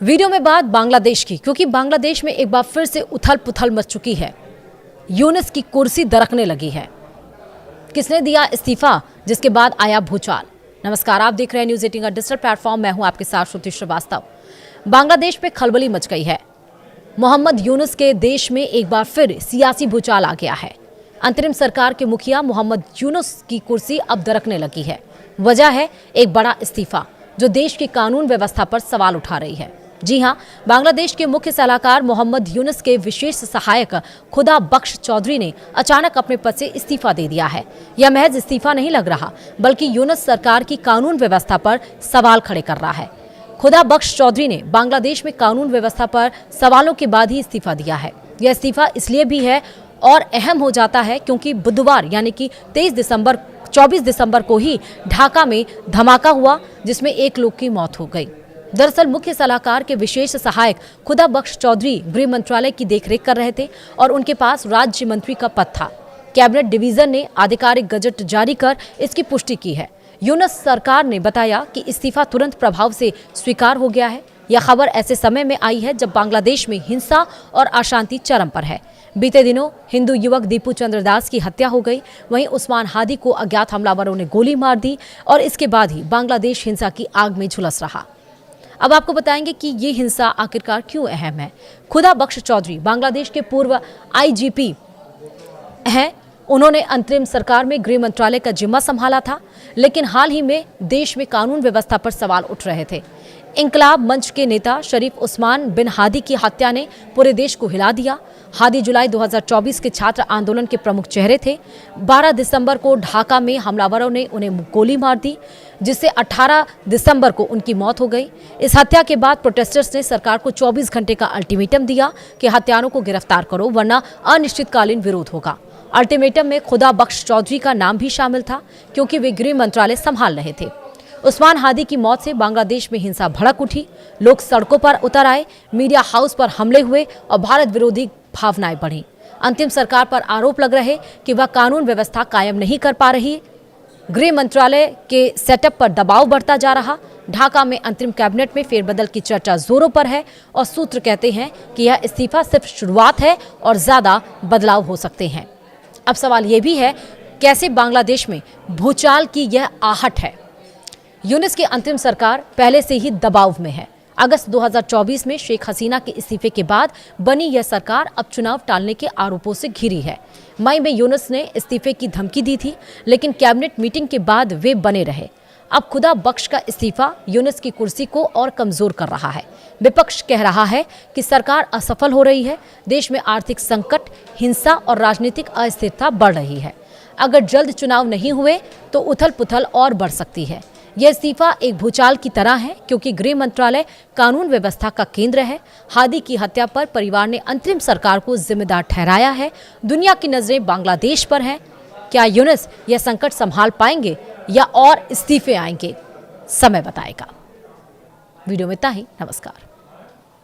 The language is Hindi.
वीडियो में बात बांग्लादेश की, क्योंकि बांग्लादेश में एक बार फिर से उथल पुथल मच चुकी है। यूनुस की कुर्सी दरकने लगी है। किसने दिया इस्तीफा, जिसके बाद आया भूचाल। नमस्कार, आप देख रहे हैं न्यूज़ 18 का डिजिटल प्लेटफॉर्म। मैं हूं आपके साथ श्रुति श्रीवास्तव। बांग्लादेश में खलबली मच गई है। मोहम्मद यूनुस के देश में एक बार फिर सियासी भूचाल आ गया है। अंतरिम सरकार के मुखिया मोहम्मद यूनुस की कुर्सी अब दरकने लगी है। वजह है एक बड़ा इस्तीफा, जो देश की कानून व्यवस्था पर सवाल उठा रही है। जी हां, बांग्लादेश के मुख्य सलाहकार मोहम्मद यूनुस के विशेष सहायक खुदा बख्श चौधरी ने अचानक अपने पद से इस्तीफा दे दिया है। यह महज इस्तीफा नहीं लग रहा, बल्कि यूनुस सरकार की कानून व्यवस्था पर सवाल खड़े कर रहा है। खुदा बख्श चौधरी ने बांग्लादेश में कानून व्यवस्था पर सवालों के बाद ही इस्तीफा दिया है। यह इस्तीफा इसलिए भी है और अहम हो जाता है क्योंकि बुधवार यानी कि 24 दिसंबर को ही ढाका में धमाका हुआ, जिसमें एक लोग की मौत हो गई। दरअसल मुख्य सलाहकार के विशेष सहायक खुदा बख्श चौधरी गृह मंत्रालय की देखरेख कर रहे थे और उनके पास राज्य मंत्री का पद था। कैबिनेट डिवीजन ने आधिकारिक गजट जारी कर इसकी पुष्टि की है। यूनुस सरकार ने बताया कि इस्तीफा तुरंत प्रभाव से स्वीकार हो गया है। यह खबर ऐसे समय में आई है जब बांग्लादेश में हिंसा और अशांति चरम पर है। बीते दिनों हिंदू युवक दीपू चंद्र दास की हत्या हो गई। वहीं उस्मान हादी को अज्ञात हमलावरों ने गोली मार दी और इसके बाद ही बांग्लादेश हिंसा की आग में झुलस रहा। अब आपको बताएंगे कि ये हिंसा आखिरकार क्यों अहम है। खुदा बख्श चौधरी बांग्लादेश के पूर्व आईजीपी हैं। उन्होंने अंतरिम सरकार में गृह मंत्रालय का जिम्मा संभाला था, लेकिन हाल ही में देश में कानून व्यवस्था पर सवाल उठ रहे थे। इंकलाब मंच के नेता शरीफ उस्मान बिन हादी की हत्या ने पूरे देश को हिला दिया। हादी जुलाई 2024 के छात्र आंदोलन के प्रमुख चेहरे थे। 12 दिसंबर को ढाका में हमलावरों ने उन्हें गोली मार दी, जिससे 18 दिसंबर को उनकी मौत हो गई। इस हत्या के बाद प्रोटेस्टर्स ने सरकार को 24 घंटे का अल्टीमेटम दिया कि हत्यारों को गिरफ्तार करो, वरना अनिश्चितकालीन विरोध होगा। अल्टीमेटम में खुदा बख्श चौधरी का नाम भी शामिल था, क्योंकि वे गृह मंत्रालय संभाल रहे थे। उस्मान हादी की मौत से बांग्लादेश में हिंसा भड़क उठी। लोग सड़कों पर उतर आए, मीडिया हाउस पर हमले हुए और भारत विरोधी भावनाएं बढ़ी। अंतिम सरकार पर आरोप लग रहे कि वह कानून व्यवस्था कायम नहीं कर पा रही। गृह मंत्रालय के सेटअप पर दबाव बढ़ता जा रहा। ढाका में अंतरिम कैबिनेट में फेरबदल की चर्चा जोरों पर है और सूत्र कहते हैं कि यह इस्तीफा सिर्फ शुरुआत है और ज्यादा बदलाव हो सकते हैं। अब सवाल यह भी है, कैसे बांग्लादेश में भूचाल की यह आहट है। यूनुस की अंतरिम सरकार पहले से ही दबाव में है। अगस्त 2024 में शेख हसीना के इस्तीफे के बाद बनी यह सरकार अब चुनाव टालने के आरोपों से घिरी है। मई में यूनुस ने इस्तीफे की धमकी दी थी, लेकिन कैबिनेट मीटिंग के बाद वे बने रहे। अब खुदा बख्श का इस्तीफा यूनुस की कुर्सी को और कमजोर कर रहा है। विपक्ष कह रहा है कि सरकार असफल हो रही है। देश में आर्थिक संकट, हिंसा और राजनीतिक अस्थिरता बढ़ रही है। अगर जल्द चुनाव नहीं हुए तो उथल पुथल और बढ़ सकती है। यह इस्तीफा एक भूचाल की तरह है, क्योंकि गृह मंत्रालय कानून व्यवस्था का केंद्र है। हादी की हत्या पर परिवार ने अंतरिम सरकार को जिम्मेदार ठहराया है। दुनिया की नजरें बांग्लादेश पर हैं। क्या यूनुस यह संकट संभाल पाएंगे या और इस्तीफे आएंगे? समय बताएगा। वीडियो में इतना ही। नमस्कार।